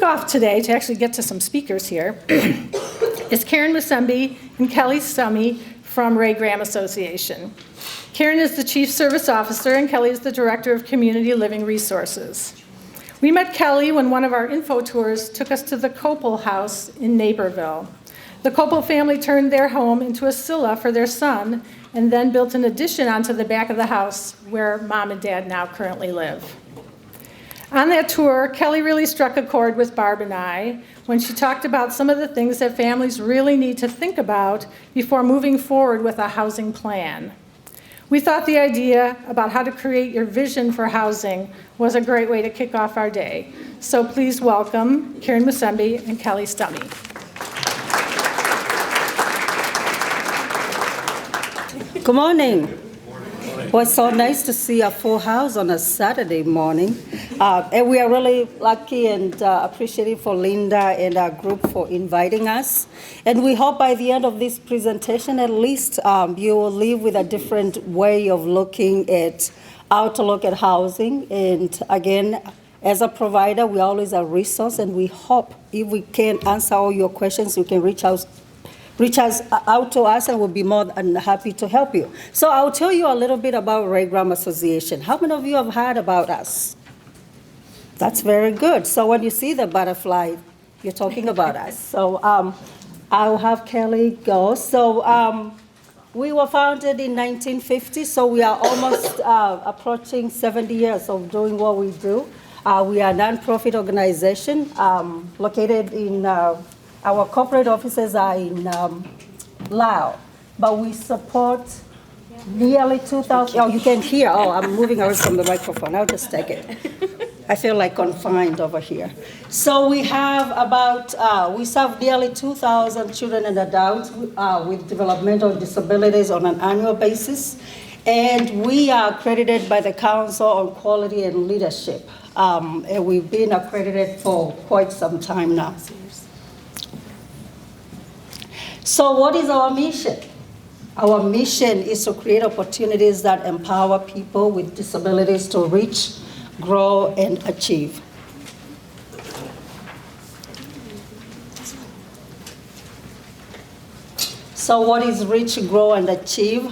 off today, to actually get to some speakers here, is Karen Musembi and Kelly Stummy from Ray Graham Association. Karen is the Chief Service Officer and Kelly is the Director of Community Living Resources. We met Kelly when one of our info tours took us to the Copel House in Naperville. The Copel family turned their home into a silla for their son and then built an addition onto the back of the house where Mom and Dad now currently live. On that tour, Kelly really struck a chord with Barb and I when she talked about some of the things that families really need to think about before moving forward with a housing plan. We thought the idea about how to create your vision for housing was a great way to kick off our day. So please welcome Karen Musembi and Kelly Stummy. Good morning. Well, it's so nice to see a full house on a Saturday morning. And we are really lucky and appreciative for Linda and our group for inviting us. And we hope by the end of this presentation, at least you will leave with a different way of looking at how to look at housing. And again, as a provider, we always a resource, and we hope if we can answer all your questions, you can reach us out to us, and we'll be more than happy to help you. So I'll tell you a little bit about Ray Graham Association. How many of you have heard about us? That's very good. So when you see the butterfly, you're talking about us. So I'll have Kelly go. So we were founded in 1950, so we are almost approaching 70 years of doing what we do. We are a nonprofit organization located in our corporate offices are in Laos, but we support nearly 2,000. Oh, you can hear. Oh, I'm moving away from the microphone. I'll just take it. I feel like confined over here. So we have we serve nearly 2,000 children and adults with developmental disabilities on an annual basis. And we are accredited by the Council on Quality and Leadership. And we've been accredited for quite some time now. So what is our mission? Our mission is to create opportunities that empower people with disabilities to reach, grow, and achieve. So what is reach, grow, and achieve?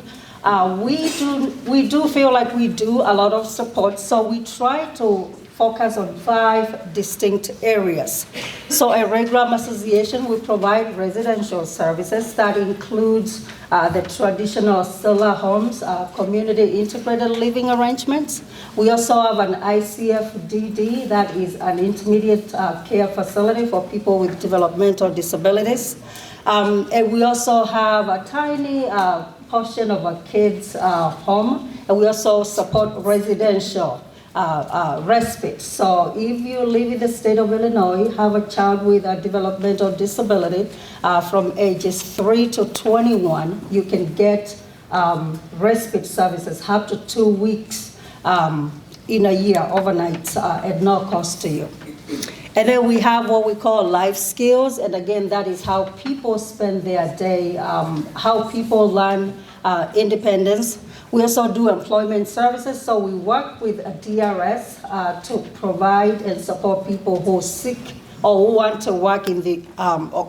We do feel like we do a lot of support, so we try to focus on 5 distinct areas. So at Ray Graham Association, we provide residential services that includes the traditional silla homes, community integrated living arrangements. We also have an ICF-DD, that is an intermediate care facility for people with developmental disabilities. And we also have a tiny portion of a kids' home, and we also support residential respite. So if you live in the state of Illinois, have a child with a developmental disability from ages 3 to 21, you can get respite services up to 2 weeks in a year, overnight, at no cost to you. And then we have what we call life skills, and again, that is how people spend their day, how people learn independence. We also do employment services, so we work with a DRS to provide and support people who seek or who want to work in the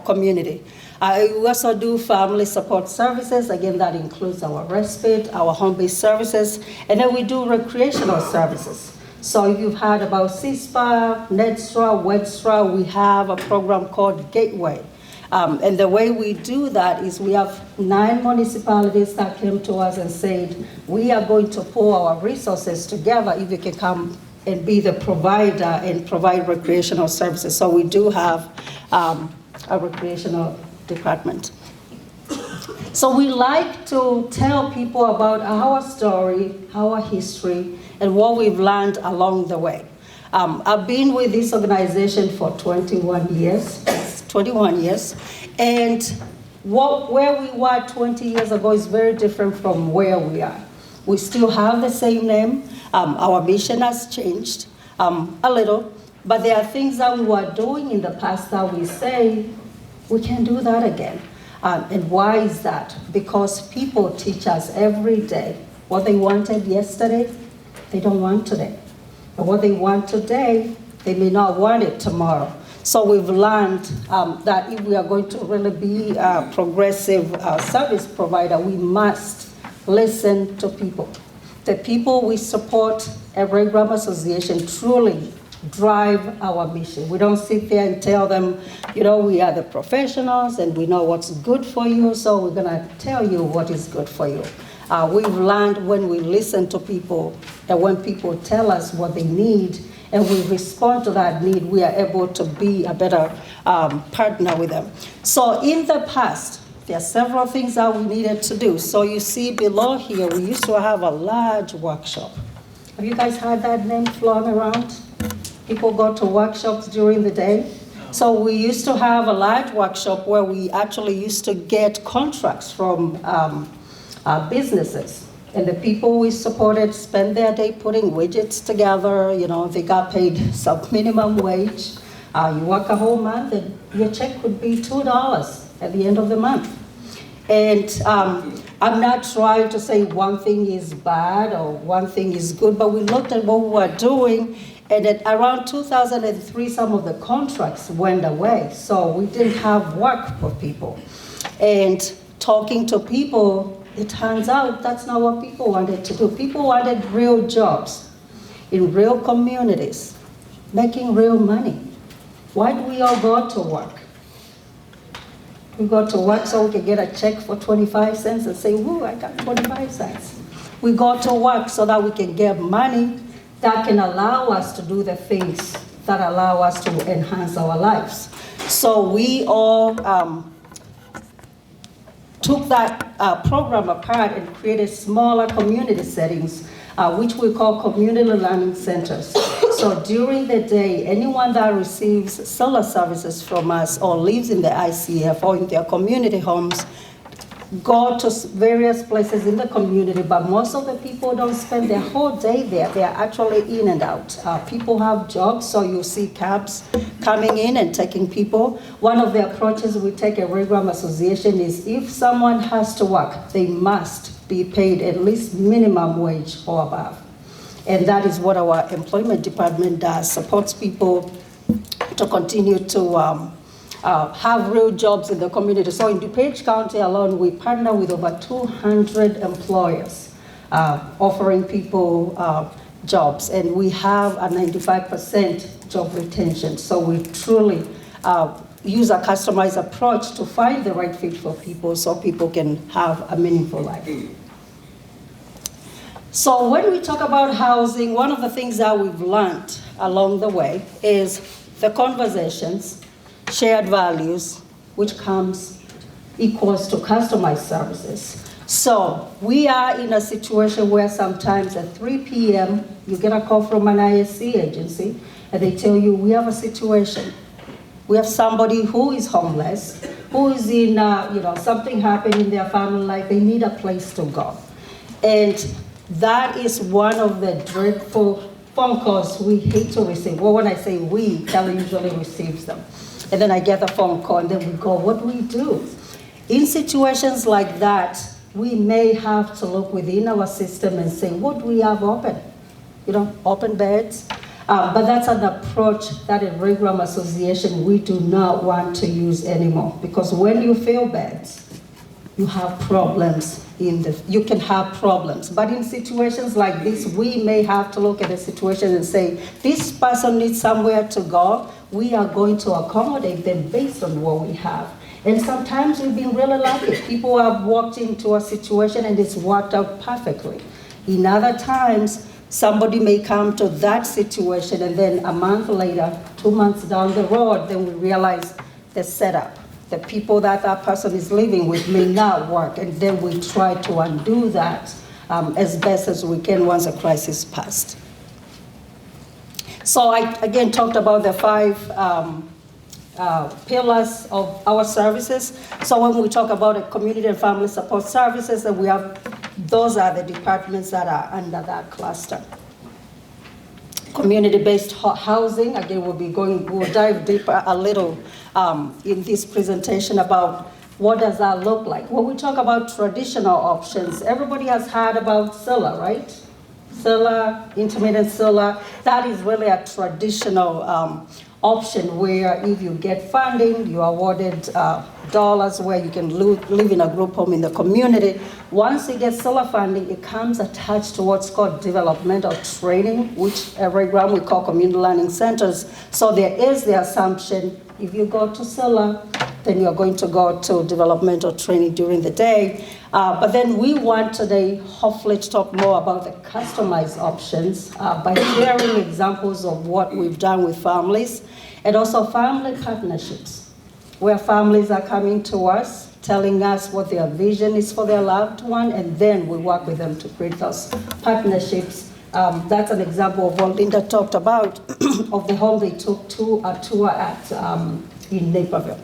community. We also do family support services. Again, that includes our respite, our home-based services, and then we do recreational services. So if you've heard about CSPA, NEDSTRA, WEDSTRA, we have a program called Gateway. And the way we do that is we have 9 municipalities that came to us and said, we are going to pull our resources together if you can come and be the provider and provide recreational services. So we do have a recreational department. So we like to tell people about our story, our history, and what we've learned along the way. I've been with this organization for 21 years, and where we were 20 years ago is very different from where we are. We still have the same name. Our mission has changed a little, but there are things that we were doing in the past that we say, we can't do that again. And why is that? Because people teach us every day what they wanted yesterday, they don't want today. And what they want today, they may not want it tomorrow. So we've learned that if we are going to really be a progressive service provider, we must listen to people. The people we support at Ray Graham Association truly drive our mission. We don't sit there and tell them, we are the professionals and we know what's good for you, so we're gonna tell you what is good for you. We've learned when we listen to people and when people tell us what they need and we respond to that need, we are able to be a better partner with them. So in the past, there are several things that we needed to do. So you see below here, we used to have a large workshop. Have you guys heard that name flown around? People go to workshops during the day. So we used to have a large workshop where we actually used to get contracts from businesses. And the people we supported spent their day putting widgets together. They got paid sub-minimum wage. You work a whole month and your check could be $2 at the end of the month. And I'm not trying to say one thing is bad or one thing is good, but we looked at what we were doing, and at around 2003, some of the contracts went away. So we didn't have work for people. And talking to people, it turns out that's not what people wanted to do. People wanted real jobs in real communities, making real money. Why do we all go to work? We go to work so we can get a check for 25 cents and say, woo, I got 25 cents. We go to work so that we can get money that can allow us to do the things that allow us to enhance our lives. So we all took that program apart and created smaller community settings, which we call community learning centers. So during the day, anyone that receives solar services from us or lives in the ICF or in their community homes go to various places in the community, but most of the people don't spend their whole day there. They are actually in and out. People have jobs, so you see cabs coming in and taking people. One of the approaches we take at Ray Graham Association is if someone has to work, they must be paid at least minimum wage or above. And that is what our employment department does, supports people to continue to have real jobs in the community. So in DuPage County alone, we partner with over 200 employers offering people jobs, and we have a 95% job retention. So we truly use a customized approach to find the right fit for people so people can have a meaningful life. So when we talk about housing, one of the things that we've learned along the way is the conversations, shared values, which equals to customized services. So we are in a situation where sometimes at 3 p.m. you get a call from an ISC agency and they tell you, we have a situation. We have somebody who is homeless, who is in, something happened in their family life, they need a place to go. And that is one of the dreadful phone calls we hate to receive. Well, when I say we, Kelly usually receives them. And then I get the phone call and then we go, what do we do? In situations like that, we may have to look within our system and say, what do we have open? Open beds. But that's an approach that at Ray Graham Association we do not want to use anymore, because when you fill beds, you have problems you can have problems. But in situations like this, we may have to look at the situation and say, this person needs somewhere to go. We are going to accommodate them based on what we have. And sometimes we've been really lucky. People have walked into a situation and it's worked out perfectly. In other times, somebody may come to that situation and then a month later, 2 months down the road, then we realize the setup. The people that person is living with may not work, and then we try to undo that as best as we can once a crisis passed. So I, again, talked about the 5 pillars of our services. So when we talk about the community and family support services, that we have, those are the departments that are under that cluster. Community-based housing, again, we'll dive deeper a little in this presentation about what does that look like. When we talk about traditional options, everybody has heard about solar, right? Solar, intermittent solar, that is really a traditional option where if you get funding, you are awarded dollars where you can live in a group home in the community. Once you get solar funding, it comes attached to what's called developmental training, which at Ray Graham we call community learning centers. So there is the assumption, if you go to solar, then you're going to go to developmental training during the day. But then we want today, hopefully, to talk more about the customized options by sharing examples of what we've done with families, and also family partnerships, where families are coming to us, telling us what their vision is for their loved one, and then we work with them to create those partnerships. That's an example of what Linda talked about of the home they took to a tour at in Naperville.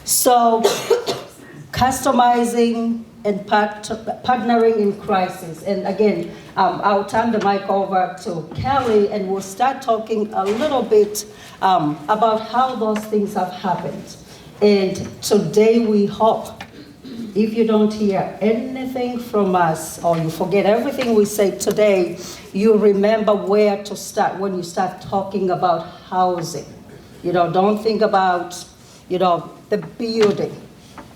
So, customizing and partnering in crisis. And again, I'll turn the mic over to Kelly, and we'll start talking a little bit about how those things have happened. And today we hope, if you don't hear anything from us, or you forget everything we say today, you remember where to start when you start talking about housing. Don't think about, the building,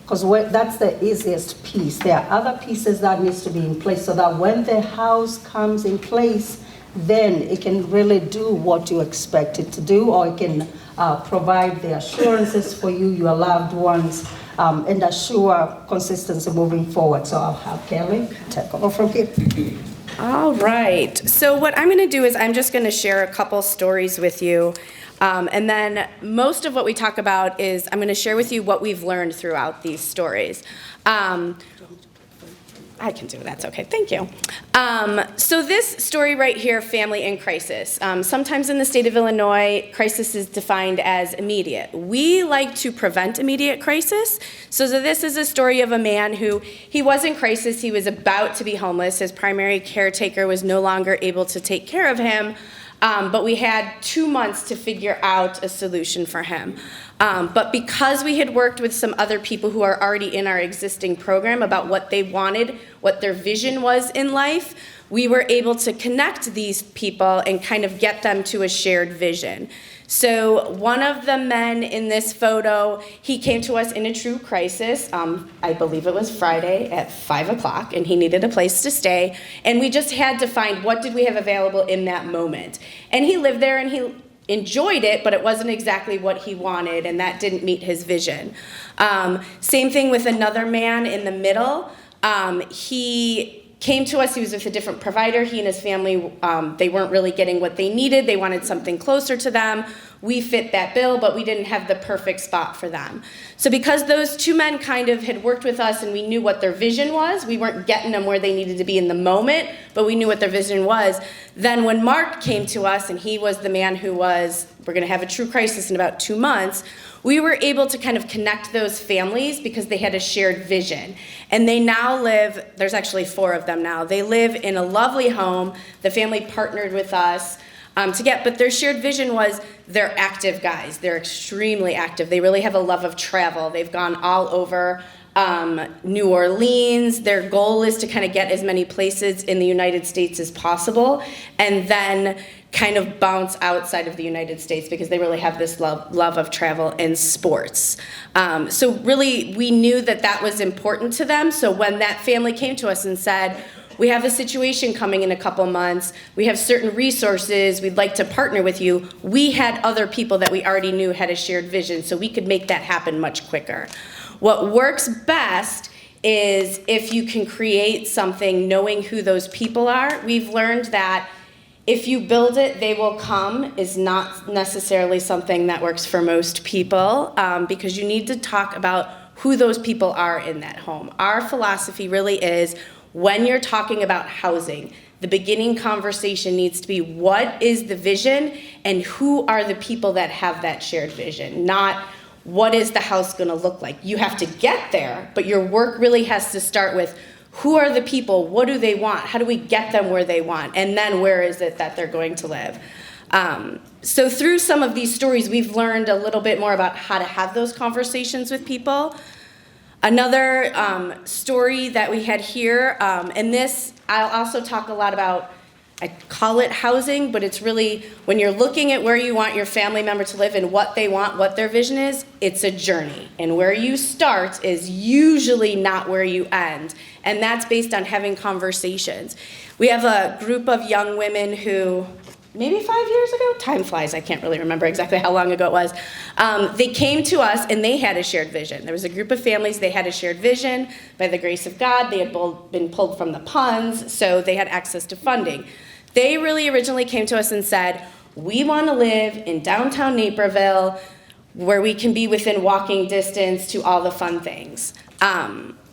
because that's the easiest piece. There are other pieces that needs to be in place so that when the house comes in place, then it can really do what you expect it to do, or it can provide the assurances for you, your loved ones, and assure consistency moving forward. So I'll have Kelly take over from here. All right. So what I'm going to do is I'm just going to share a couple stories with you. And then most of what we talk about is I'm going to share with you what we've learned throughout these stories. I can do it. That's okay. Thank you. So this story right here, family in crisis. Sometimes in the state of Illinois, crisis is defined as immediate. We like to prevent immediate crisis. So this is a story of a man who, he was in crisis. He was about to be homeless. His primary caretaker was no longer able to take care of him. But we had 2 months to figure out a solution for him. But because we had worked with some other people who are already in our existing program about what they wanted, what their vision was in life, we were able to connect these people and kind of get them to a shared vision. So one of the men in this photo, he came to us in a true crisis. I believe it was Friday at 5 o'clock, and he needed a place to stay. And we just had to find what did we have available in that moment. And he lived there, and he enjoyed it, but it wasn't exactly what he wanted, and that didn't meet his vision. Same thing with another man in the middle. He came to us, he was with a different provider. He and his family, they weren't really getting what they needed. They wanted something closer to them. We fit that bill, but we didn't have the perfect spot for them. So because those two men kind of had worked with us and we knew what their vision was, we weren't getting them where they needed to be in the moment, but we knew what their vision was. Then when Mark came to us, and he was the man who was, we're gonna have a true crisis in about 2 months, we were able to kind of connect those families because they had a shared vision. And they now live, there's actually 4 of them now, they live in a lovely home. The family partnered with us but their shared vision was they're active guys. They're extremely active. They really have a love of travel. They've gone all over New Orleans. Their goal is to kind of get as many places in the United States as possible, and then kind of bounce outside of the United States because they really have this love of travel and sports. So really, we knew that that was important to them. So when that family came to us and said, we have a situation coming in a couple months, we have certain resources, we'd like to partner with you, we had other people that we already knew had a shared vision, so we could make that happen much quicker. What works best is if you can create something knowing who those people are. We've learned that if you build it, they will come is not necessarily something that works for most people because you need to talk about who those people are in that home. Our philosophy really is when you're talking about housing, the beginning conversation needs to be what is the vision and who are the people that have that shared vision, not what is the house gonna look like. You have to get there, but your work really has to start with who are the people, what do they want, how do we get them where they want, and then where is it that they're going to live. So through some of these stories, we've learned a little bit more about how to have those conversations with people. Another story that we had here, and this, I'll also talk a lot about I call it housing, but it's really when you're looking at where you want your family member to live and what they want, what their vision is, it's a journey. And where you start is usually not where you end. And that's based on having conversations. We have a group of young women who, maybe 5 years ago, time flies, I can't really remember exactly how long ago it was. They came to us and they had a shared vision. There was a group of families, they had a shared vision. By the grace of God, they had both been pulled from the punds, so they had access to funding. They really originally came to us and said, we want to live in downtown Naperville where we can be within walking distance to all the fun things.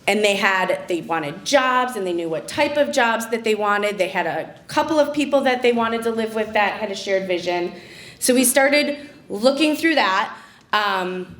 And they wanted jobs, and they knew what type of jobs that they wanted. They had a couple of people that they wanted to live with that had a shared vision. So we started looking through that.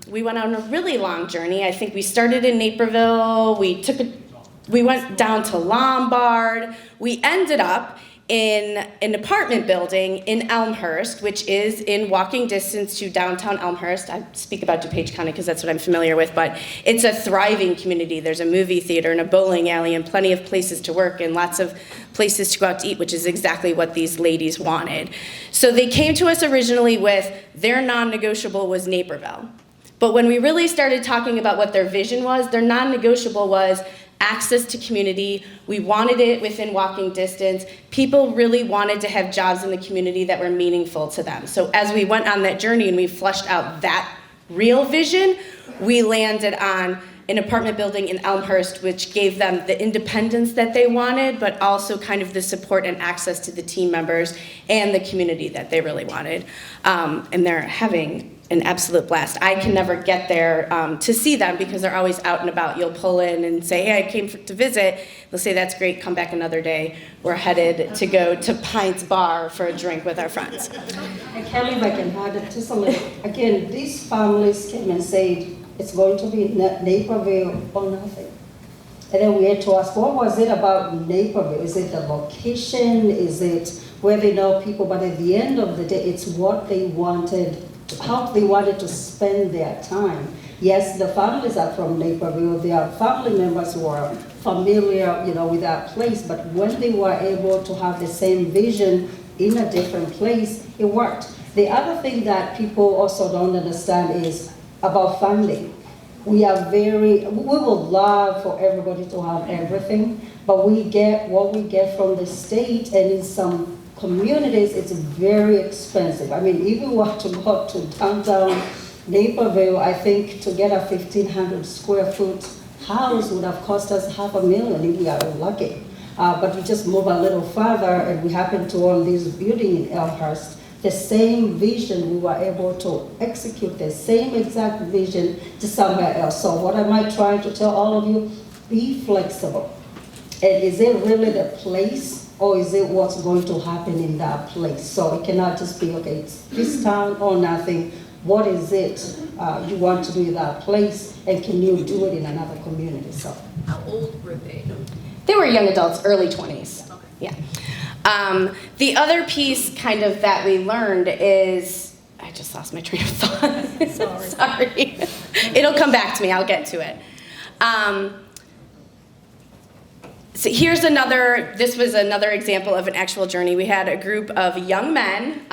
We went on a really long journey. I think we started in Naperville. We went down to Lombard. We ended up in an apartment building in Elmhurst, which is in walking distance to downtown Elmhurst. I speak about DuPage County because that's what I'm familiar with, but it's a thriving community. There's a movie theater and a bowling alley and plenty of places to work and lots of places to go out to eat, which is exactly what these ladies wanted. So they came to us originally with their non-negotiable was Naperville. But when we really started talking about what their vision was, their non-negotiable was access to community. We wanted it within walking distance. People really wanted to have jobs in the community that were meaningful to them. So as we went on that journey and we fleshed out that real vision, we landed on an apartment building in Elmhurst, which gave them the independence that they wanted, but also kind of the support and access to the team members and the community that they really wanted. And they're having an absolute blast. I can never get there to see them because they're always out and about. You'll pull in and say, hey, I came to visit. They'll say, that's great, come back another day. We're headed to go to Pint's Bar for a drink with our friends. And Kelly, if I can add it just a little. Again, these families came and said, it's going to be Naperville or nothing. And then we had to ask, what was it about Naperville? Is it the location? Is it where they know people? But at the end of the day, it's what they wanted, how they wanted to spend their time. Yes, the families are from Naperville. They are family members who are familiar, with that place. But when they were able to have the same vision in a different place, it worked. The other thing that people also don't understand is about funding. We would love for everybody to have everything, but we get what we get from the state, and in some communities, it's very expensive. I mean, if we were to go to downtown Naperville, I think to get a 1,500 square foot house would have cost us $500,000 if we are lucky. But we just move a little further, and we happen to own this building in Elmhurst. The same vision, we were able to execute the same exact vision to somewhere else. So what am I trying to tell all of you? Be flexible. And is it really the place, or is it what's going to happen in that place? So it cannot just be, okay, it's this town or nothing. What is it you want to do in that place, and can you do it in another community? So, how old were they? They were young adults, early 20s. Okay. Yeah. The other piece kind of that we learned is, I just lost my train of thought. Sorry. It'll come back to me, I'll get to it. So this was another example of an actual journey. We had a group of young men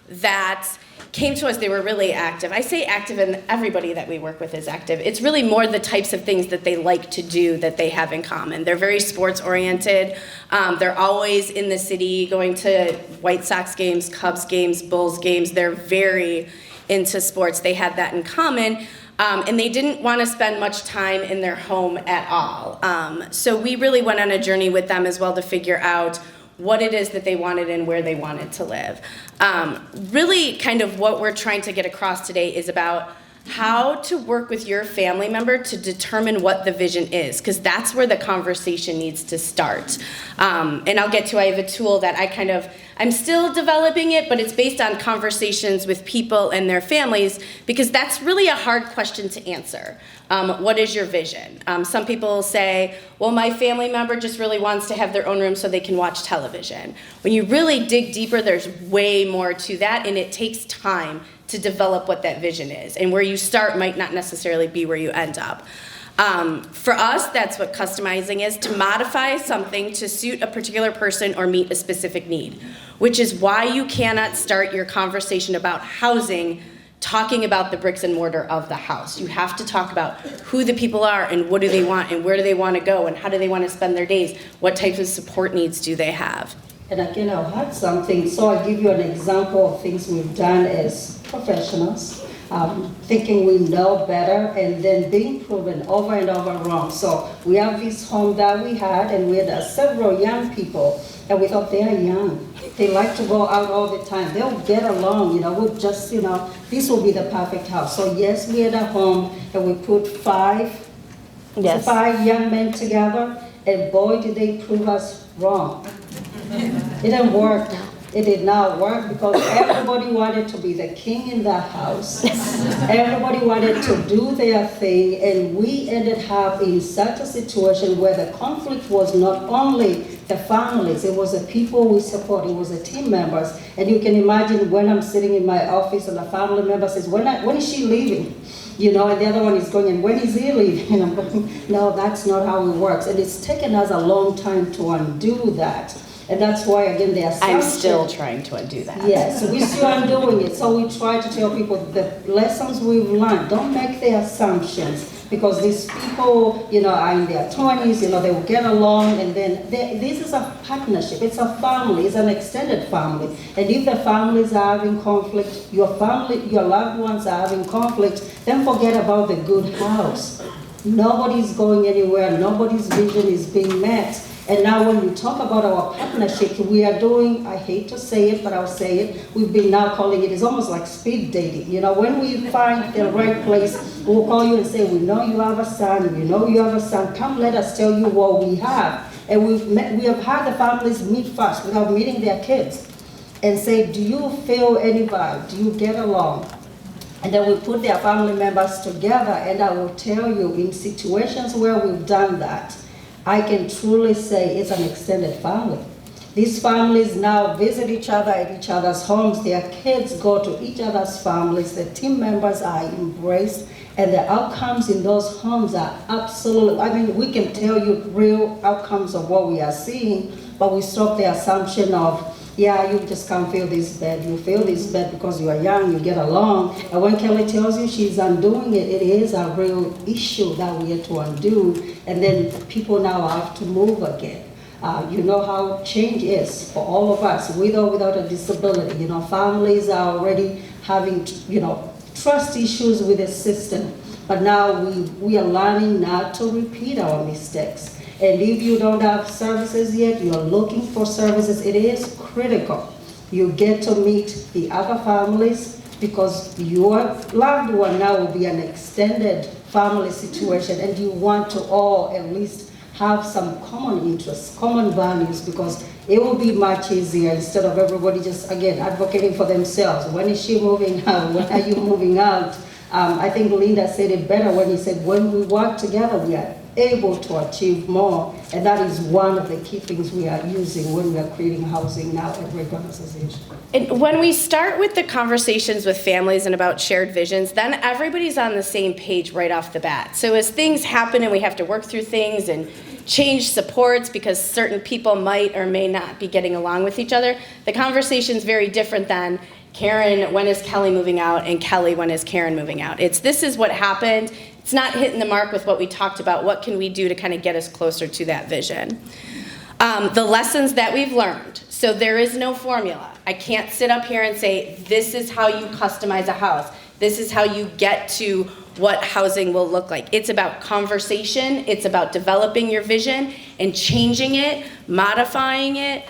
that came to us. They were really active. I say active, and everybody that we work with is active. It's really more the types of things that they like to do that they have in common. They're very sports oriented. They're always in the city going to White Sox games, Cubs games, Bulls games. They're very into sports. They had that in common. And they didn't want to spend much time in their home at all. So we really went on a journey with them as well to figure out what it is that they wanted and where they wanted to live. Really kind of what we're trying to get across today is about how to work with your family member to determine what the vision is, because that's where the conversation needs to start. And I'll get to, I have a tool that I'm still developing it, but it's based on conversations with people and their families, because that's really a hard question to answer. What is your vision? Some people say, well, my family member just really wants to have their own room so they can watch television. When you really dig deeper, there's way more to that, and it takes time to develop what that vision is. And where you start might not necessarily be where you end up. For us, that's what customizing is, to modify something to suit a particular person or meet a specific need, which is why you cannot start your conversation about housing talking about the bricks and mortar of the house. You have to talk about who the people are and what do they want and where do they want to go and how do they want to spend their days, what types of support needs do they have. And again, I'll add something. So I'll give you an example of things we've done as professionals, thinking we know better and then being proven over and over wrong. So we have this home that we had, and we had several young people, and we thought they are young. They like to go out all the time. They'll get along, we'll just, this will be the perfect house. So yes, we had a home, and we put five young men together, and boy, did they prove us wrong. It didn't work. It did not work because everybody wanted to be the king in the house. Everybody wanted to do their thing, and we ended up in such a situation where the conflict was not only the families, it was the people we support, it was the team members. And you can imagine when I'm sitting in my office and a family member says, when is she leaving? And the other one is going, and when is he leaving? And I'm going, no, that's not how it works. And it's taken us a long time to undo that. And that's why, again, the assumption. I'm still trying to undo that. Yes, we're still undoing it. So we try to tell people the lessons we've learned. Don't make the assumptions, because these people, are in their 20s, they will get along, and then this is a partnership. It's a family. It's an extended family. And if the families are having conflict, your loved ones are having conflict, then forget about the good house. Nobody's going anywhere. Nobody's vision is being met. And now when we talk about our partnership, we are doing, I hate to say it, but I'll say it, we've been now calling it, it's almost like speed dating. When we find the right place, we'll call you and say, we know you have a son, come let us tell you what we have. And we have had the families meet first without meeting their kids and say, do you feel any vibe? Do you get along? And then we put their family members together, and I will tell you, in situations where we've done that, I can truly say it's an extended family. These families now visit each other at each other's homes. Their kids go to each other's families. The team members are embraced, and the outcomes in those homes are absolutely, we can tell you real outcomes of what we are seeing, but we stop the assumption of, you just can't feel this bad. You feel this bad because you are young, you get along. And when Kelly tells you she's undoing it, it is a real issue that we have to undo. And then people now have to move again. You know how change is for all of us, with or without a disability. Families are already having, trust issues with the system. But now we are learning not to repeat our mistakes. And if you don't have services yet, you're looking for services, it is critical. You get to meet the other families, because your loved one now will be an extended family situation, and you want to all at least have some common interests, common values, because it will be much easier instead of everybody just, again, advocating for themselves. When is she moving out? When are you moving out? I think Linda said it better when he said, when we work together, we are able to achieve more, and that is one of the key things we are using when we are creating housing now at Raygun Association. And when we start with the conversations with families and about shared visions, then everybody's on the same page right off the bat. So as things happen and we have to work through things and change supports because certain people might or may not be getting along with each other, the conversation's very different than, Karen, when is Kelly moving out? And Kelly, when is Karen moving out? This is what happened. It's not hitting the mark with what we talked about. What can we do to kind of get us closer to that vision? The lessons that we've learned. So there is no formula. I can't sit up here and say, this is how you customize a house. This is how you get to what housing will look like. It's about conversation. It's about developing your vision and changing it, modifying it,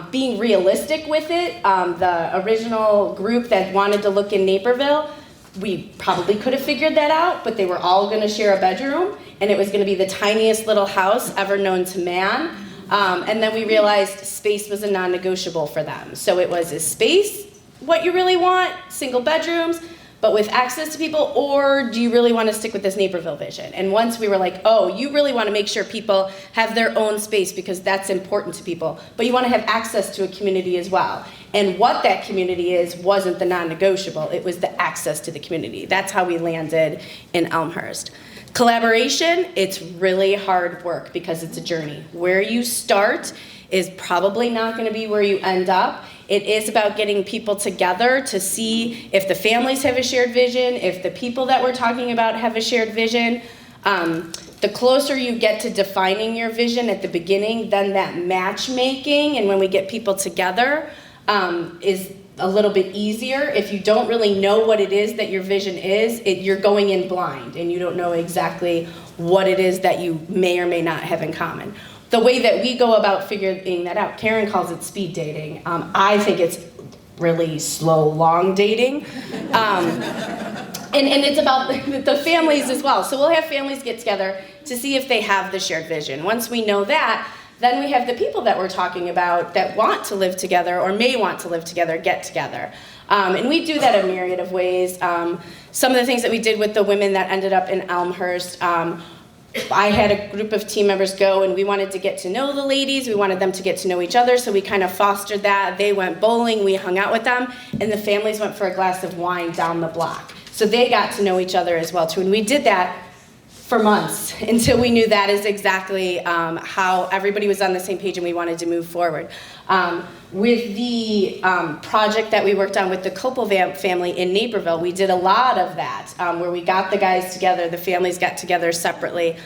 being realistic with it. The original group that wanted to look in Naperville, we probably could have figured that out, but they were all going to share a bedroom, and it was going to be the tiniest little house ever known to man. And then we realized space was a non-negotiable for them. So it was, is space what you really want? Single bedrooms, but with access to people, or do you really want to stick with this Naperville vision? And once we were like, oh, you really want to make sure people have their own space because that's important to people, but you want to have access to a community as well. And what that community is wasn't the non-negotiable, it was the access to the community. That's how we landed in Elmhurst. Collaboration, it's really hard work because it's a journey. Where you start is probably not going to be where you end up. It is about getting people together to see if the families have a shared vision, if the people that we're talking about have a shared vision. The closer you get to defining your vision at the beginning, then that matchmaking and when we get people together is a little bit easier. If you don't really know what it is that your vision is, you're going in blind and you don't know exactly what it is that you may or may not have in common. The way that we go about figuring that out, Karen calls it speed dating. I think it's really slow, long dating. And it's about the families as well. So we'll have families get together to see if they have the shared vision. Once we know that, then we have the people that we're talking about that want to live together or may want to live together get together. And we do that a myriad of ways. Some of the things that we did with the women that ended up in Elmhurst, I had a group of team members go and we wanted to get to know the ladies. We wanted them to get to know each other, so we kind of fostered that. They went bowling, we hung out with them, and the families went for a glass of wine down the block. So they got to know each other as well too. And we did that for months until we knew that is exactly how everybody was on the same page and we wanted to move forward. With the project that we worked on with the Copel family in Naperville, we did a lot of that, where we got the guys together, the families got together separately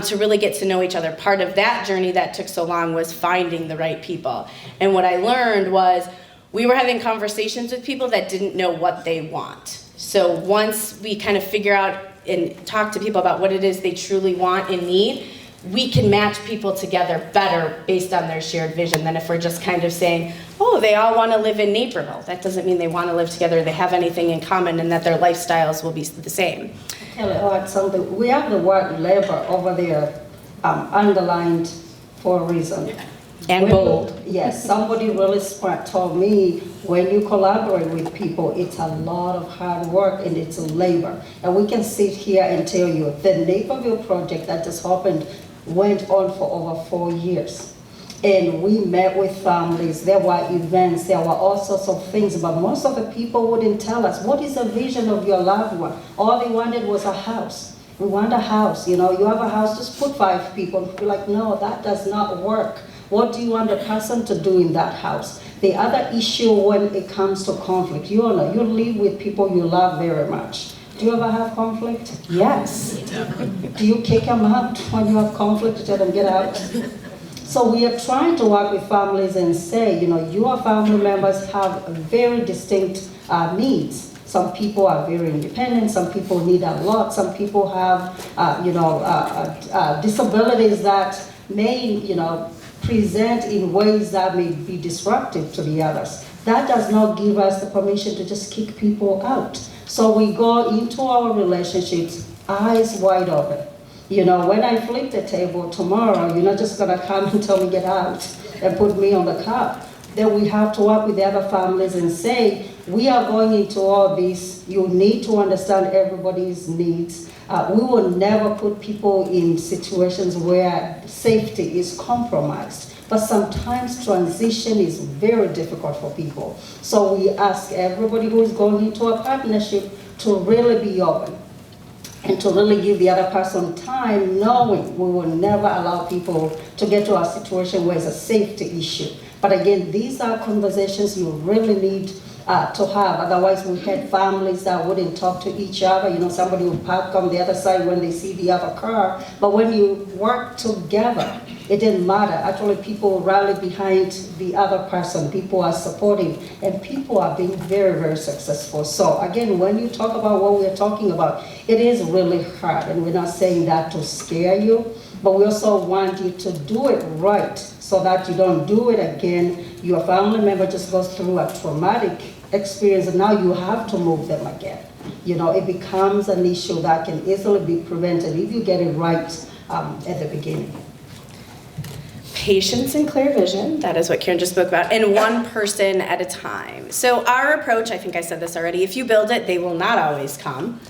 to really get to know each other. Part of that journey that took so long was finding the right people. And what I learned was we were having conversations with people that didn't know what they want. So once we kind of figure out and talk to people about what it is they truly want and need, we can match people together better based on their shared vision than if we're just kind of saying, oh, they all want to live in Naperville. That doesn't mean they want to live together, they have anything in common, and that their lifestyles will be the same. Kelly, add something. We have the word labor over there underlined for a reason. And bold. Yes, somebody really smart told me when you collaborate with people, it's a lot of hard work and it's a labor. And we can sit here and tell you the Naperville project that just happened went on for over 4 years. And we met with families, there were events, there were all sorts of things, but most of the people wouldn't tell us, what is the vision of your loved one? All they wanted was a house. We want a house, you have a house, just put 5 people. We're like, no, that does not work. What do you want the person to do in that house? The other issue when it comes to conflict, you live with people you love very much. Do you ever have conflict? Yes. Do you kick them out when you have conflict to tell them get out? So we are trying to work with families and say, your family members have very distinct needs. Some people are very independent, some people need a lot, some people have, disabilities that may, present in ways that may be disruptive to the others. That does not give us the permission to just kick people out. So we go into our relationships eyes wide open. When I flip the table tomorrow, you're not just gonna come and tell me get out and put me on the cup. Then we have to work with the other families and say, we are going into all this, you need to understand everybody's needs. We will never put people in situations where safety is compromised. But sometimes transition is very difficult for people. So we ask everybody who is going into a partnership to really be open and to really give the other person time, knowing we will never allow people to get to a situation where it's a safety issue. But again, these are conversations you really need to have. Otherwise, we had families that wouldn't talk to each other. Somebody would park on the other side when they see the other car. But when you work together, it didn't matter. Actually, people rally behind the other person. People are supporting, and people are being very, very successful. So again, when you talk about what we're talking about, it is really hard. And we're not saying that to scare you, but we also want you to do it right so that you don't do it again. Your family member just goes through a traumatic experience, and now you have to move them again. It becomes an issue that can easily be prevented if you get it right at the beginning. Patience and clear vision, that is what Karen just spoke about, and one person at a time. So our approach, I think I said this already, if you build it, they will not always come.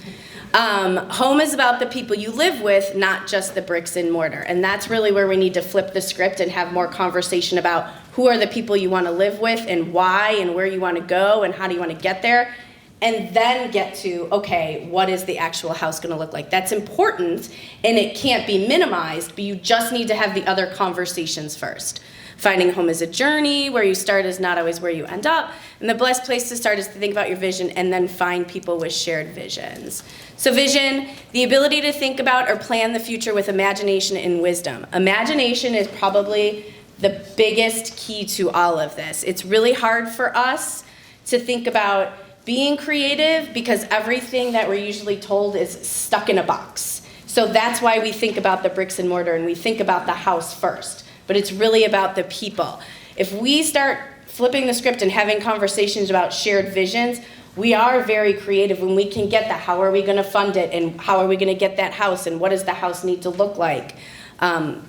Home is about the people you live with, not just the bricks and mortar. And that's really where we need to flip the script and have more conversation about who are the people you want to live with and why and where you want to go and how do you want to get there. and then get to, okay, what is the actual house going to look like? That's important, and it can't be minimized, but you just need to have the other conversations first. Finding a home is a journey. Where you start is not always where you end up. And the best place to start is to think about your vision and then find people with shared visions. So vision, the ability to think about or plan the future with imagination and wisdom. Imagination is probably the biggest key to all of this. It's really hard for us to think about being creative because everything that we're usually told is stuck in a box. So that's why we think about the bricks and mortar and we think about the house first. But it's really about the people. If we start flipping the script and having conversations about shared visions, we are very creative when we can get that. How are we going to fund it, and how are we going to get that house, and what does the house need to look like?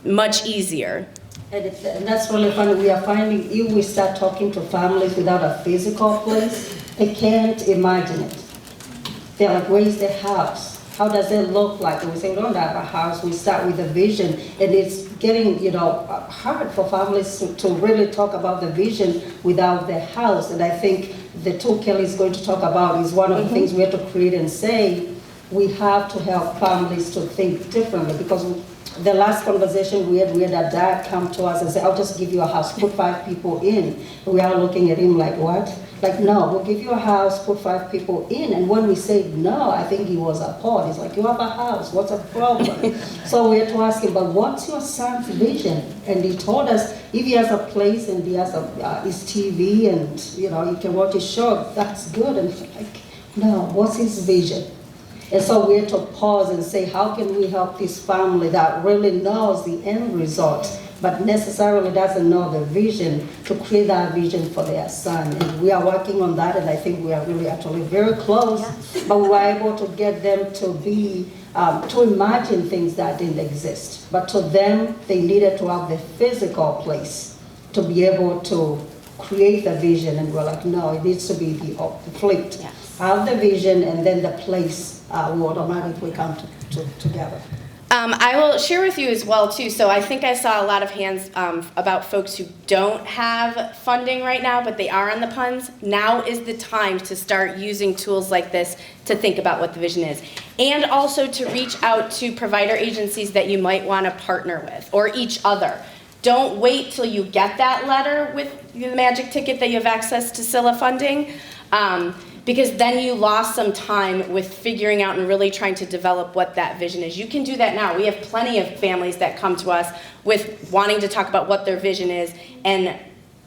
Much easier. And that's really funny. We are finding if we start talking to families without a physical place, they can't imagine it. They're like, where's the house? How does it look like? And we say, we don't have a house. We start with a vision. And it's getting, hard for families to really talk about the vision without the house. And I think the tool Kelly is going to talk about is one of the things we have to create and say, we have to help families to think differently. Because the last conversation we had a dad come to us and say, I'll just give you a house, put 5 people in. We are looking at him like, what? Like, no, we'll give you a house, put 5 people in. And when we said no, I think he was appalled. He's like, you have a house, what's the problem? So we had to ask him, but what's your son's vision? And he told us, if he has a place and he has his TV and, he can watch his show, that's good. And he's like, no, what's his vision? And so we had to pause and say, how can we help this family that really knows the end result, but necessarily doesn't know the vision, to create that vision for their son. And we are working on that, and I think we are really actually very close, but we were able to get them to be, to imagine things that didn't exist. But to them, they needed to have the physical place to be able to create the vision, and we're like, no, it needs to be the flipped. Yes. Have the vision, and then the place will automatically come together. I will share with you as well, too. So I think I saw a lot of hands about folks who don't have funding right now, but they are on the puns. Now is the time to start using tools like this to think about what the vision is. And also to reach out to provider agencies that you might want to partner with, or each other. Don't wait till you get that letter with the magic ticket that you have access to SILA funding. Because then you lost some time with figuring out and really trying to develop what that vision is. You can do that now. We have plenty of families that come to us with wanting to talk about what their vision is, and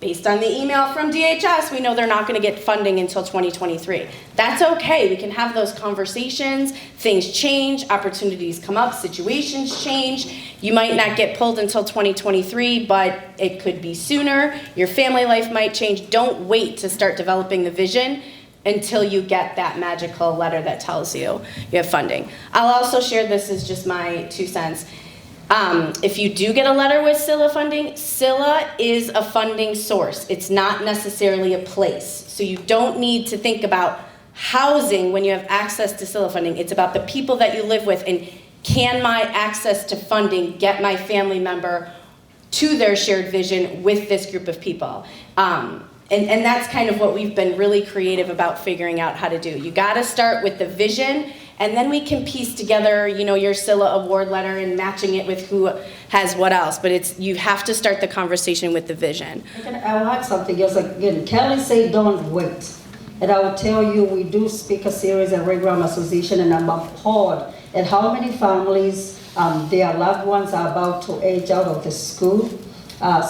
based on the email from DHS, we know they're not going to get funding until 2023. That's okay. We can have those conversations. Things change, opportunities come up, situations change. You might not get pulled until 2023, but it could be sooner. Your family life might change. Don't wait to start developing the vision until you get that magical letter that tells you you have funding. I'll also share, this is just my 2 cents. If you do get a letter with SILA funding, SILA is a funding source. It's not necessarily a place. So you don't need to think about housing when you have access to SILA funding. It's about the people that you live with, and can my access to funding get my family member to their shared vision with this group of people? And that's kind of what we've been really creative about figuring out how to do. You gotta start with the vision, and then we can piece together, your SILA award letter and matching it with who has what else. But you have to start the conversation with the vision. I'll add something else. Again, Kelly said don't wait. And I will tell you, we do speaker series at Ray Graham Association, and I'm appalled at how many families, their loved ones are about to age out of the school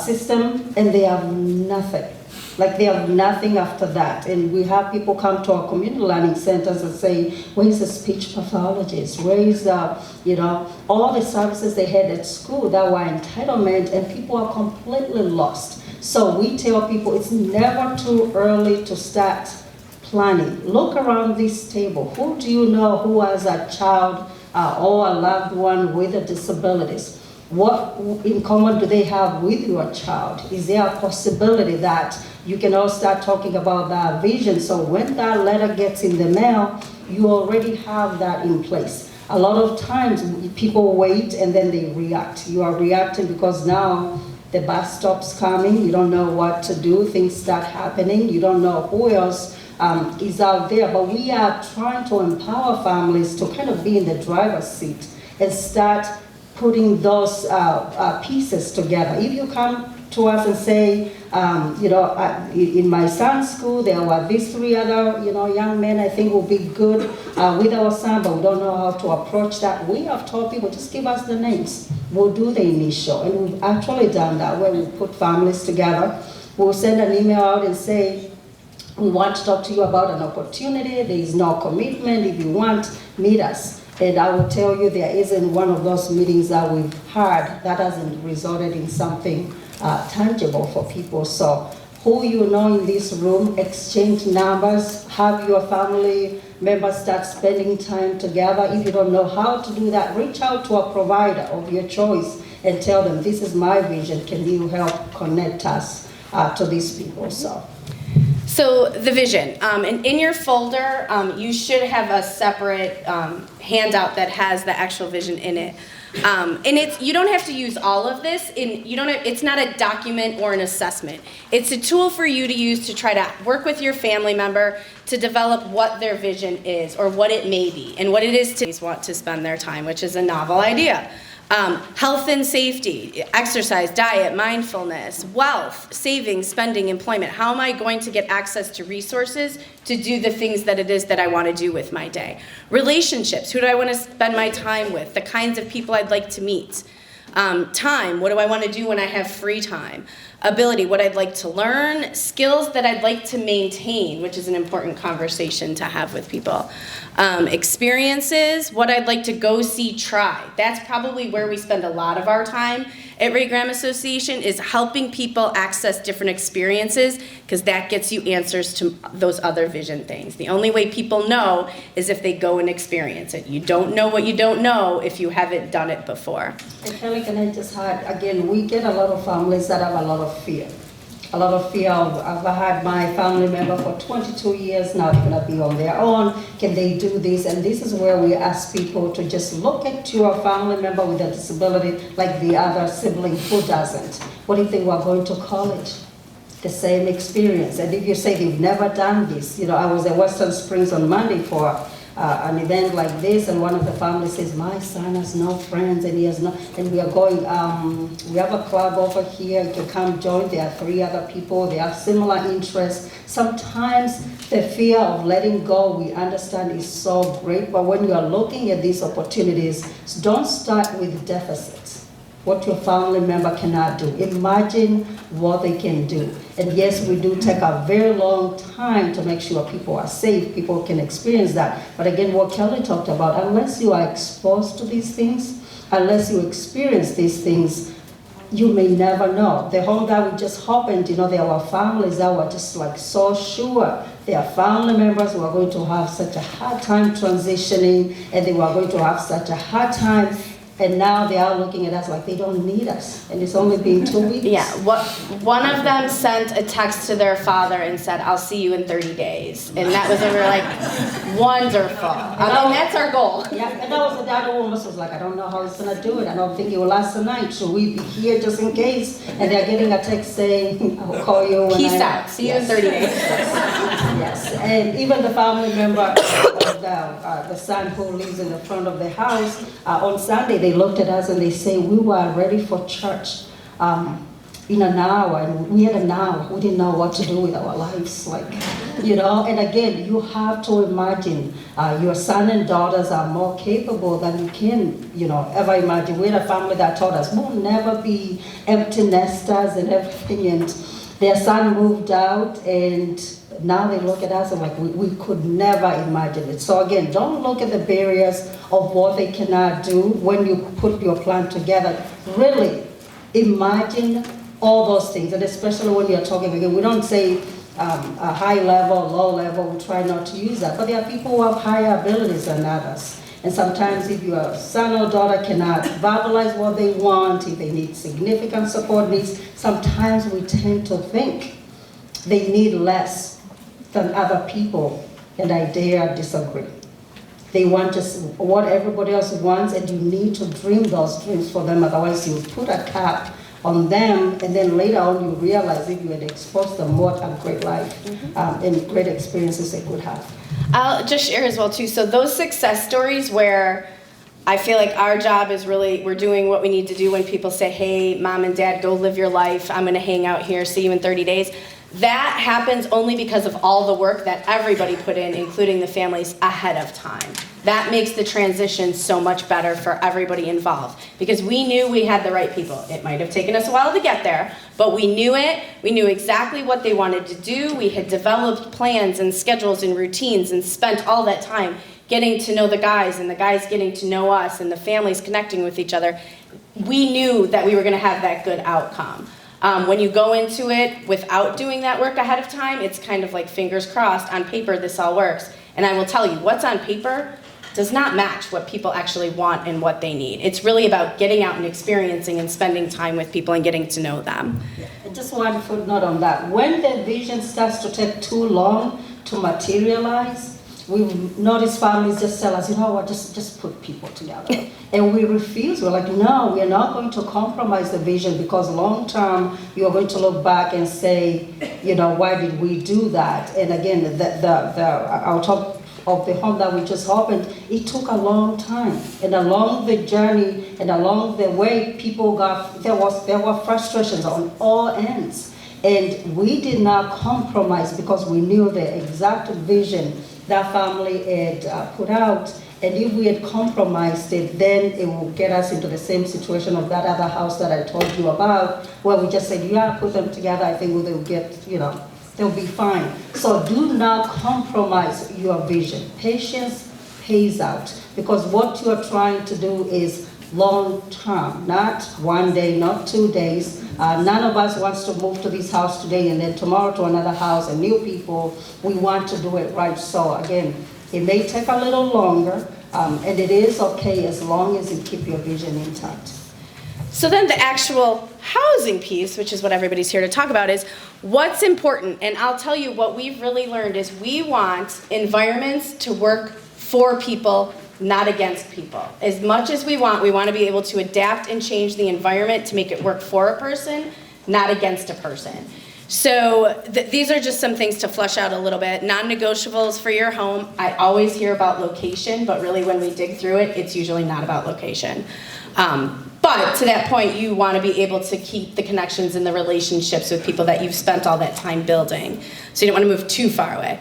system, and they have nothing. Like, they have nothing after that. And we have people come to our community learning centers and say, where is the speech pathologist? Where is all the services they had at school that were entitlement, and people are completely lost. So we tell people it's never too early to start planning. Look around this table. Who do you know who has a child or a loved one with disabilities? What in common do they have with your child? Is there a possibility that you can all start talking about that vision, so when that letter gets in the mail, you already have that in place? A lot of times people wait and then they react. You are reacting because now the bus stop's coming, you don't know what to do, things start happening, you don't know who else is out there, but we are trying to empower families to kind of be in the driver's seat and start putting those pieces together. If you come to us and say, in my son's school, there were these 3 other, young men I think will be good with our son, but we don't know how to approach that. We have told people, just give us the names. We'll do the initial, and we've actually done that where we put families together. We'll send an email out and say, we want to talk to you about an opportunity. There is no commitment. If you want, meet us. And I will tell you, there isn't one of those meetings that we've had that hasn't resulted in something tangible for people. So who you know in this room, exchange numbers, have your family members start spending time together. If you don't know how to do that, reach out to a provider of your choice and tell them, this is my vision. Can you help connect us to these people? So the vision, and in your folder, you should have a separate handout that has the actual vision in it. And you don't have to use all of this. It's not a document or an assessment. It's a tool for you to use to try to work with your family member to develop what their vision is or what it may be and what it is to want to spend their time, which is a novel idea. Health and safety, exercise, diet, mindfulness, wealth, saving, spending, employment. How am I going to get access to resources to do the things that it is that I want to do with my day? Relationships, who do I want to spend my time with? The kinds of people I'd like to meet. Time, what do I want to do when I have free time? Ability, what I'd like to learn. Skills that I'd like to maintain, which is an important conversation to have with people. Experiences, what I'd like to go see, try. That's probably where we spend a lot of our time at Ray Graham Association, is helping people access different experiences, because that gets you answers to those other vision things. The only way people know is if they go and experience it. You don't know what you don't know if you haven't done it before. And Kelly, can I just add, again, we get a lot of families that have a lot of fear. A lot of fear of, I've had my family member for 22 years now, they're gonna be on their own, can they do this? And this is where we ask people to just look at your family member with a disability like the other sibling who doesn't. What if they were going to college? The same experience. And if you say they've never done this, I was at Western Springs on Monday for an event like this, and one of the families says, my son has no friends, and he has no, and we are going, we have a club over here, you can come join, there are 3 other people, they have similar interests. Sometimes the fear of letting go, we understand, is so great, but when you are looking at these opportunities, don't start with deficits, what your family member cannot do. Imagine what they can do. And yes, we do take a very long time to make sure people are safe, people can experience that. But again, what Kelly talked about, unless you are exposed to these things, unless you experience these things, you may never know. The whole that we just happened, there were families that were just like so sure their family members were going to have such a hard time transitioning, and they were going to have such a hard time. And now they are looking at us like they don't need us. And it's only been 2 weeks. Yeah, one of them sent a text to their father and said, I'll see you in 30 days. And that was, we were like, wonderful. That's our goal. Yeah, and that was the other woman was like, I don't know how he's going to do it. I don't think it will last the night. Should we be here just in case? And they're getting a text saying, I'll call you when Peace out. See you in 30 days. Yes, and even the family member of the son who lives in the front of the house, on Sunday they looked at us and they say, we were ready for church in an hour, and we had an hour. We didn't know what to do with our lives, and again, you have to imagine your son and daughters are more capable than you can, ever imagine. We had a family that told us, we'll never be empty nesters and everything, and their son moved out, and now they look at us and like, we could never imagine it. So again, don't look at the barriers of what they cannot do when you put your plan together. Really imagine all those things, and especially when you're talking, again, we don't say a high level, low level, we try not to use that, but there are people who have higher abilities than others. And sometimes if your son or daughter cannot verbalize what they want, if they need significant support needs, sometimes we tend to think they need less than other people, and I dare disagree. They want just what everybody else wants, and you need to dream those dreams for them, otherwise you put a cap on them, and then later on you realize if you had exposed them, what a great life and great experiences they could have. I'll just share as well too. So those success stories where I feel like our job is really, we're doing what we need to do when people say, hey, mom and dad, go live your life. I'm going to hang out here. See you in 30 days. That happens only because of all the work that everybody put in, including the families, ahead of time. That makes the transition so much better for everybody involved because we knew we had the right people. It might have taken us a while to get there, but we knew it. We knew exactly what they wanted to do. We had developed plans and schedules and routines and spent all that time getting to know the guys and the guys getting to know us and the families connecting with each other. We knew that we were going to have that good outcome. When you go into it without doing that work ahead of time, it's kind of like fingers crossed, on paper this all works. And I will tell you, what's on paper does not match what people actually want and what they need. It's really about getting out and experiencing and spending time with people and getting to know them. And just one footnote on that. When the vision starts to take too long to materialize, we've noticed families just tell us, you know what, just put people together. And we refuse. We're like, no, we're not going to compromise the vision because long term, you're going to look back and say, you know, why did we do that? And again, I'll talk of the home that we just opened, it took a long time. And along the journey and along the way, people there were frustrations on all ends. And we did not compromise because we knew the exact vision that family had put out. And if we had compromised it, then it will get us into the same situation of that other house that I told you about, where we just said, yeah, put them together, I think they'll get, you know, they'll be fine. So do not compromise your vision. Patience pays out because what you're trying to do is long term, not one day, not 2 days. None of us wants to move to this house today and then tomorrow to another house and new people. We want to do it right. So again, it may take a little longer, and it is okay as long as you keep your vision intact. So then the actual housing piece, which is what everybody's here to talk about, is what's important. And I'll tell you what we've really learned is we want environments to work for people, not against people. As much as we want to be able to adapt and change the environment to make it work for a person, not against a person. So these are just some things to flesh out a little bit. Non-negotiables for your home. I always hear about location, but really when we dig through it, it's usually not about location. But to that point, you want to be able to keep the connections and the relationships with people that you've spent all that time building. So you don't want to move too far away.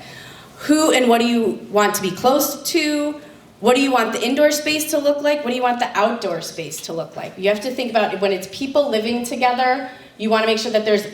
Who and what do you want to be close to? What do you want the indoor space to look like? What do you want the outdoor space to look like? You have to think about when it's people living together, you want to make sure that there's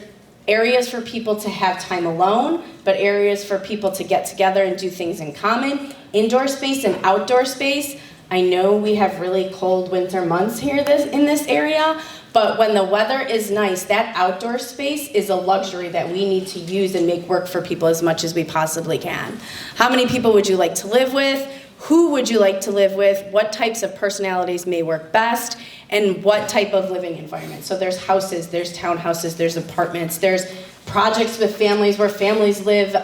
areas for people to have time alone, but areas for people to get together and do things in common. Indoor space and outdoor space. I know we have really cold winter months here in this area, but when the weather is nice, that outdoor space is a luxury that we need to use and make work for people as much as we possibly can. How many people would you like to live with? Who would you like to live with? What types of personalities may work best? And what type of living environment? So there's houses, there's townhouses, there's apartments, there's projects with families where families live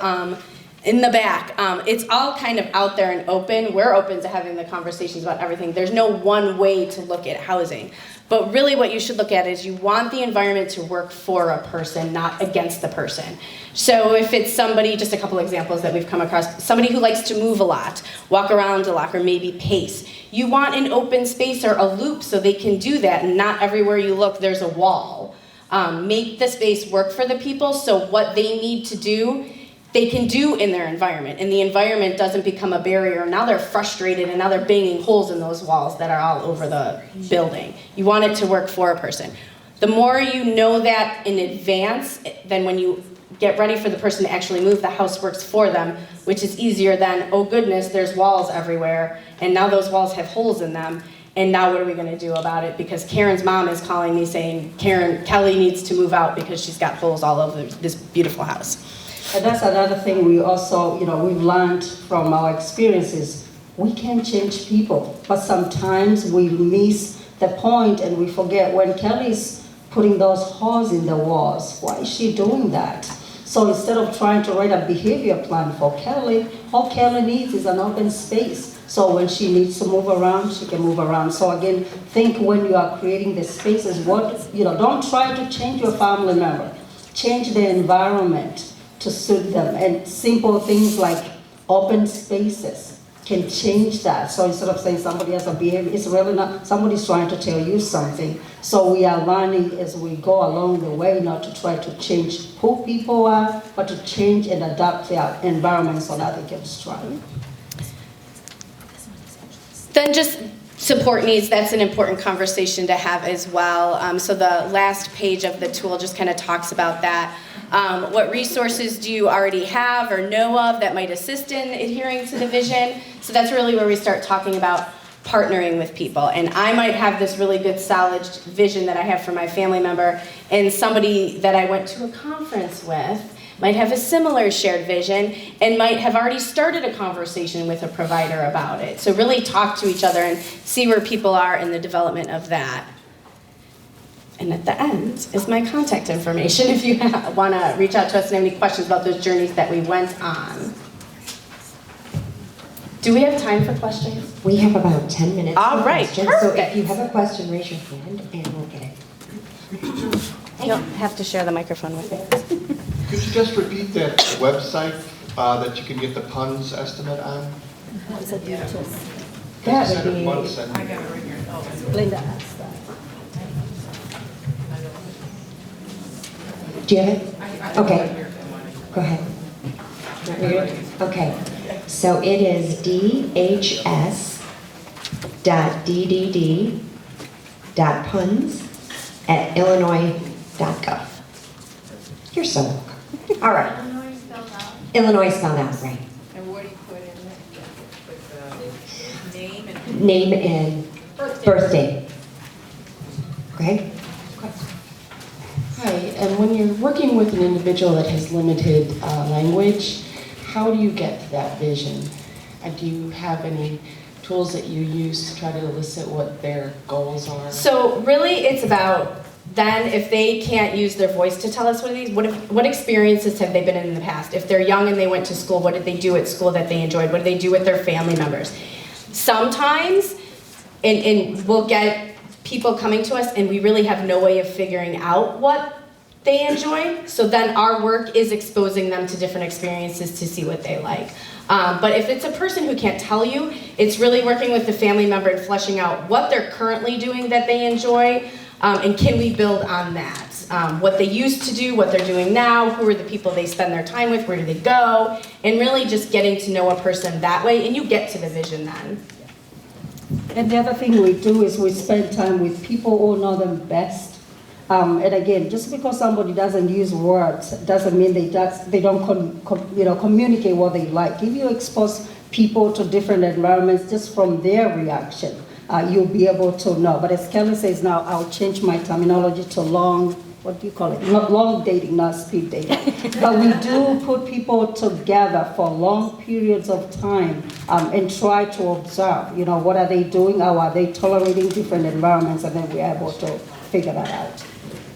in the back. It's all kind of out there and open. We're open to having the conversations about everything. There's no one way to look at housing. But really what you should look at is you want the environment to work for a person, not against the person. So if it's somebody, just a couple examples that we've come across, somebody who likes to move a lot, walk around a lot, or maybe pace. You want an open space or a loop so they can do that, and not everywhere you look there's a wall. Make the space work for the people so what they need to do, they can do in their environment, and the environment doesn't become a barrier. Now they're frustrated and now they're banging holes in those walls that are all over the building. You want it to work for a person. The more you know that in advance, then when you get ready for the person to actually move, the house works for them, which is easier than, oh goodness, there's walls everywhere, and now those walls have holes in them, and now what are we gonna do about it? Because Karen's mom is calling me saying, Kelly needs to move out because she's got holes all over this beautiful house. And that's another thing we also, we've learned from our experiences. We can change people, but sometimes we miss the point and we forget when Kelly's putting those holes in the walls. Why is she doing that? So instead of trying to write a behavior plan for Kelly, all Kelly needs is an open space. So when she needs to move around, she can move around. So again, think when you are creating the spaces, don't try to change your family member. Change the environment to suit them. And simple things like open spaces can change that. So instead of saying somebody has a behavior, it's really not, somebody's trying to tell you something. So we are learning as we go along the way, not to try to change who people are, but to change and adapt their environment so that they can strive. Then just support needs, that's an important conversation to have as well. So the last page of the tool just kind of talks about that. What resources do you already have or know of that might assist in adhering to the vision? So that's really where we start talking about partnering with people. And I might have this really good solid vision that I have for my family member, and somebody that I went to a conference with might have a similar shared vision and might have already started a conversation with a provider about it. So really talk to each other and see where people are in the development of that. And at the end is my contact information if you want to reach out to us and have any questions about those journeys that we went on. Do we have time for questions? We have about 10 minutes All for right, questions. perfect. So if you have a question, raise your hand and we'll get it. You'll have to share the microphone with me. Could you just repeat that website that you can get the puns estimate on? That Said would it be, once and- Linda asked that. Do you have it? Okay. Go ahead. Want me to read it? Okay. So it is dhs.ddd.puns@illinois.gov. You're so welcome. All right. Illinois spelled out. Illinois spelled out, right. And what do you put in it? Put the name and Name and birthday. Okay? Hi, and when you're working with an individual that has limited language, how do you get to that vision? Do you have any tools that you use to try to elicit what their goals are? So really it's about then if they can't use their voice to tell us what experiences have they been in the past? If they're young and they went to school, what did they do at school that they enjoyed? What did they do with their family members? Sometimes, and we'll get people coming to us and we really have no way of figuring out what they enjoy. So then our work is exposing them to different experiences to see what they like. But if it's a person who can't tell you, it's really working with the family member and fleshing out what they're currently doing that they enjoy, and can we build on that? What they used to do, what they're doing now, who are the people they spend their time with, where do they go, and really just getting to know a person that way, and you get to the vision then. And the other thing we do is we spend time with people who know them best. And again, just because somebody doesn't use words doesn't mean they don't communicate what they like. If you expose people to different environments just from their reaction, you'll be able to know. But as Kelly says now, I'll change my terminology to long, what do you call it? Not long dating, not speed dating. But we do put people together for long periods of time and try to observe, what are they doing? How are they tolerating different environments? And then we're able to figure that out.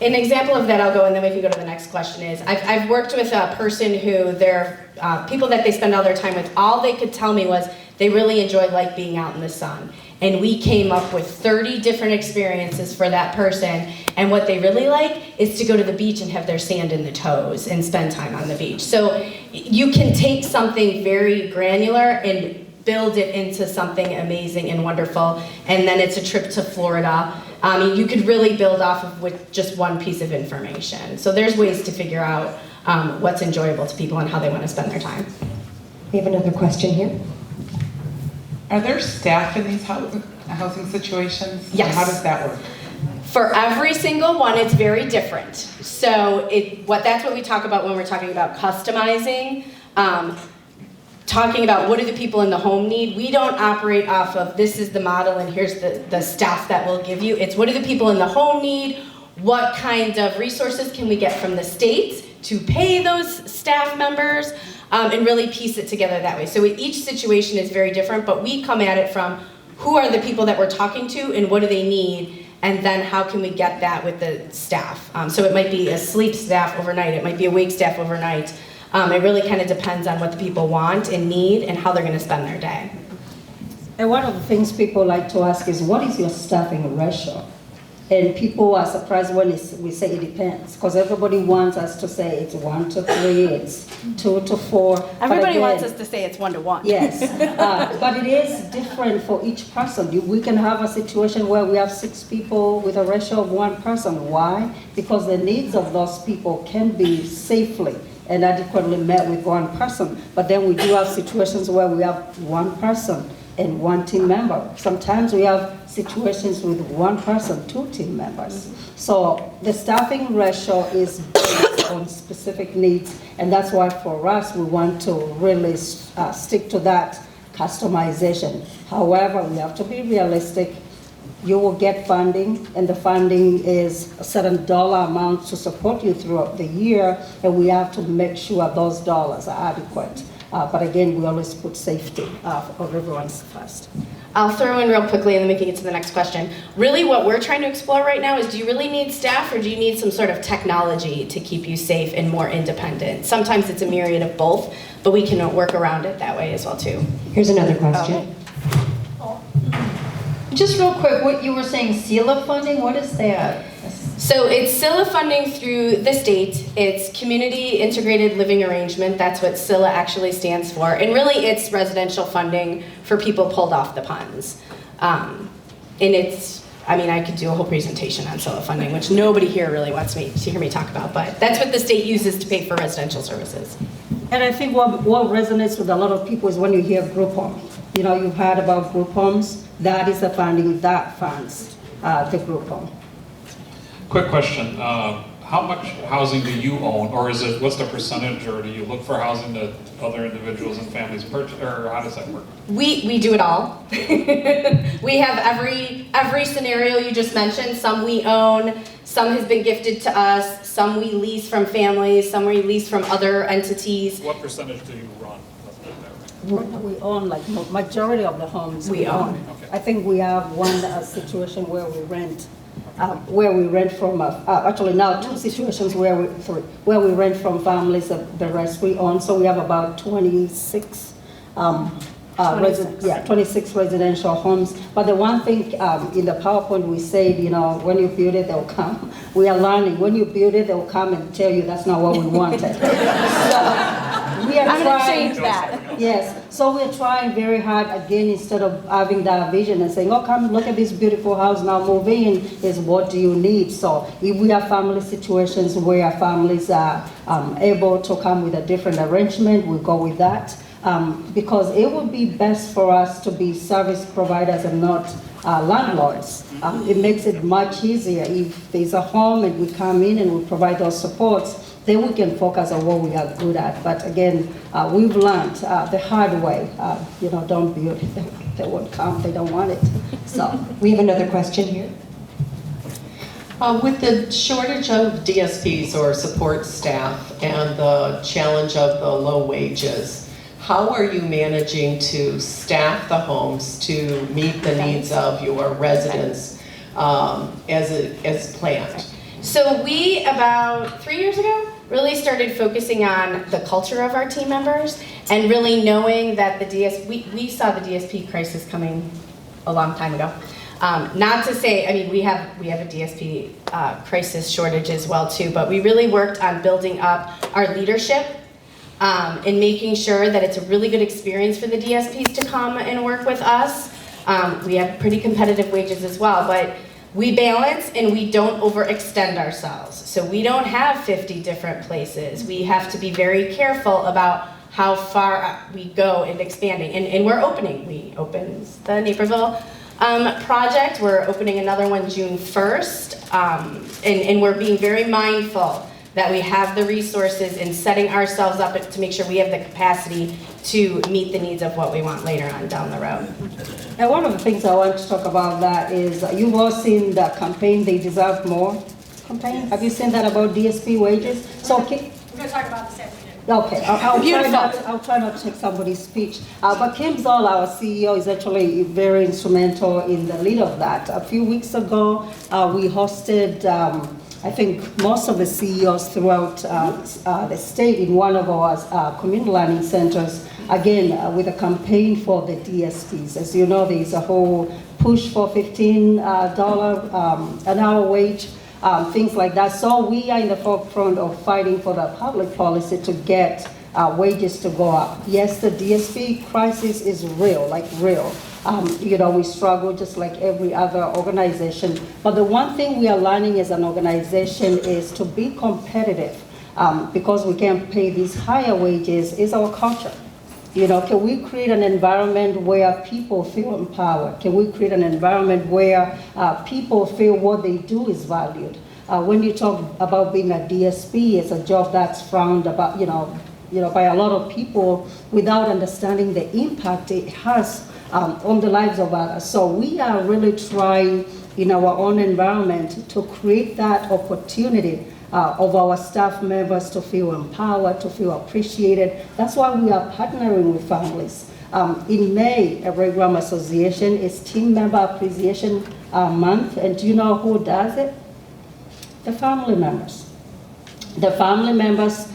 An example of that, I'll go and then we can go to the next question, is I've worked with a person who their people that they spend all their time with, all they could tell me was they really enjoy being out in the sun. And we came up with 30 different experiences for that person. And what they really like is to go to the beach and have their sand in the toes and spend time on the beach. So you can take something very granular and build it into something amazing and wonderful. And then it's a trip to Florida. You could really build off of with just one piece of information. So there's ways to figure out what's enjoyable to people and how they want to spend their time. We have another question here. Are there staff in these housing situations? Yes. How does that work? For every single one, it's very different. So that's what we talk about when we're talking about customizing. Talking about what do the people in the home need. We don't operate off of this is the model and here's the staff that we'll give you. It's what do the people in the home need? What kind of resources can we get from the state to pay those staff members? And really piece it together that way. So each situation is very different, but we come at it from who are the people that we're talking to and what do they need? and then how can we get that with the staff? So it might be a sleep staff overnight, it might be a wake staff overnight. It really kind of depends on what the people want and need and how they're going to spend their day. And one of the things people like to ask is, what is your staffing ratio? And people are surprised when we say it depends, because everybody wants us to say it's 1 to 3, it's 2 to 4. Everybody wants us to say it's 1 to 1. Yes, but it is different for each person. We can have a situation where we have 6 people with a ratio of 1 person. Why? Because the needs of those people can be safely and adequately met with 1 person. But then we do have situations where we have 1 person and 1 team member. Sometimes we have situations with 1 person, 2 team members. So the staffing ratio is based on specific needs, and that's why for us, we want to really stick to that customization. However, we have to be realistic. You will get funding, and the funding is a certain dollar amount to support you throughout the year, and we have to make sure those dollars are adequate. But again, we always put safety of everyone first. I'll throw in real quickly and then we can get to the next question. Really what we're trying to explore right now is, do you really need staff or do you need some sort of technology to keep you safe and more independent? Sometimes it's a myriad of both, but we can work around it that way as well too. Here's another question. Just real quick, what you were saying, CELA funding, what is that? So it's CILA funding through the state. It's Community Integrated Living Arrangement. That's what CILA actually stands for. And really it's residential funding for people pulled off the ponds. And it's, I mean, I could do a whole presentation on CILA funding, which nobody here really wants to hear me talk about, but that's what the state uses to pay for residential services. And I think what resonates with a lot of people is when you hear group home. You know, you've heard about group homes. That is the funding that funds the group home. Quick question, how much housing do you own, or is it, what's the percentage, or do you look for housing that other individuals and families purchase, or how does that work? We do it all. We have every scenario you just mentioned. Some we own, some has been gifted to us, some we lease from families, some we lease from other entities. What percentage do you run? We own, like, majority of the homes we own. Okay. I think we have one situation where we rent from, actually now 2 situations where we rent from families, the rest we own. So we have about 26, 26 residential homes. But the one thing in the PowerPoint we said, you know, when you build it, they'll come. We are learning. When you build it, they'll come and tell you that's not what we wanted. So we are I'm going to trying. change that. Yes, so we're trying very hard again, instead of having that vision and saying, oh, come look at this beautiful house, now move in, is what do you need? So if we have family situations where families are able to come with a different arrangement, we go with that. Because it would be best for us to be service providers and not landlords. It makes it much easier if there's a home and we come in and we provide those supports, then we can focus on what we are good at. But again, we've learned the hard way, you know, don't build it, they won't come, they don't want it. So We have another question here. With the shortage of DSPs or support staff and the challenge of the low wages, how are you managing to staff the homes to meet the needs of your residents as planned? So we, about 3 years ago, really started focusing on the culture of our team members and really knowing that we saw the DSP crisis coming a long time ago. Not to say, I mean, we have a DSP crisis shortage as well too, but we really worked on building up our leadership and making sure that it's a really good experience for the DSPs to come and work with us. We have pretty competitive wages as well, but we balance and we don't overextend ourselves. So we don't have 50 different places. We have to be very careful about how far we go in expanding. And we're opening. We opened the Naperville project. We're opening another one June 1st. And we're being very mindful that we have the resources and setting ourselves up to make sure we have the capacity to meet the needs of what we want later on down the road. and one of the things I want to talk about that is, you've all seen the campaign, They Deserve More campaign. Have you seen that about DSP wages? So we're going to talk about this afternoon. Okay, I'll try not to take somebody's speech. But Kim Zoll, our CEO, is actually very instrumental in the lead of that. A few weeks ago, we hosted, I think, most of the CEOs throughout the state in one of our community learning centers, again, with a campaign for the DSPs. As you know, there's a whole push for $15 an hour wage. Things like that. So we are in the forefront of fighting for the public policy to get wages to go up. Yes, the DSP crisis is real, like real. We struggle just like every other organization. But the one thing we are learning as an organization is to be competitive because we can't pay these higher wages is our culture. Can we create an environment where people feel empowered? Can we create an environment where people feel what they do is valued? When you talk about being a DSP, it's a job that's frowned about, by a lot of people without understanding the impact it has on the lives of others. So we are really trying in our own environment to create that opportunity of our staff members to feel empowered, to feel appreciated. That's why we are partnering with families. In May, a Ray Graham Association is Team Member Appreciation Month, and do you know who does it? The family members. The family members,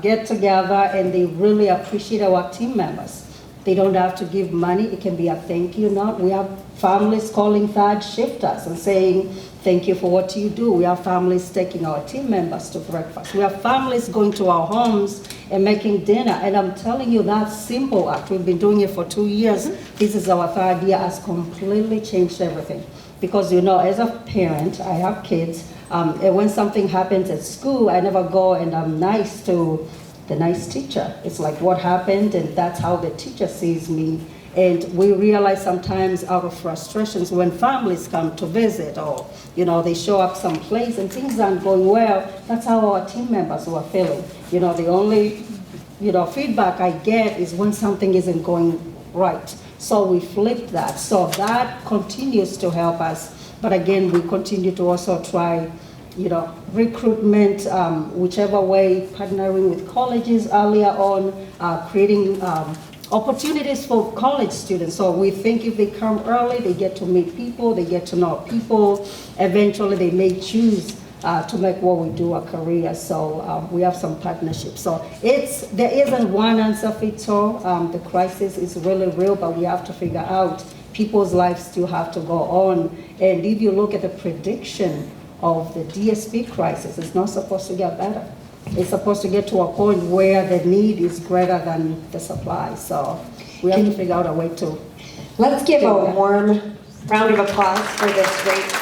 get together and they really appreciate our team members. They don't have to give money. It can be a thank you note. We have families calling third shifters and saying, thank you for what you do. We have families taking our team members to breakfast. We have families going to our homes and making dinner. And I'm telling you, that simple act, we've been doing it for 2 years. This is our third year, has completely changed everything. Because, as a parent, I have kids, and when something happens at school, I never go and I'm nice to the nice teacher. It's like what happened, and that's how the teacher sees me. And we realize sometimes out of frustrations when families come to visit or, they show up someplace and things aren't going well, that's how our team members were feeling. The only, feedback I get is when something isn't going right. So we flipped that. So that continues to help us. But again, we continue to also try recruitment, whichever way, partnering with colleges earlier on, creating opportunities for college students. So we think if they come early, they get to meet people, they get to know people. Eventually, they may choose to make what we do a career. So we have some partnerships. So there isn't one answer fits all. The crisis is really real, but we have to figure out people's lives still have to go on. And if you look at the prediction of the DSP crisis, it's not supposed to get better. It's supposed to get to a point where the need is greater than the supply. So we have to figure out a way to. Let's give a warm round of applause for this great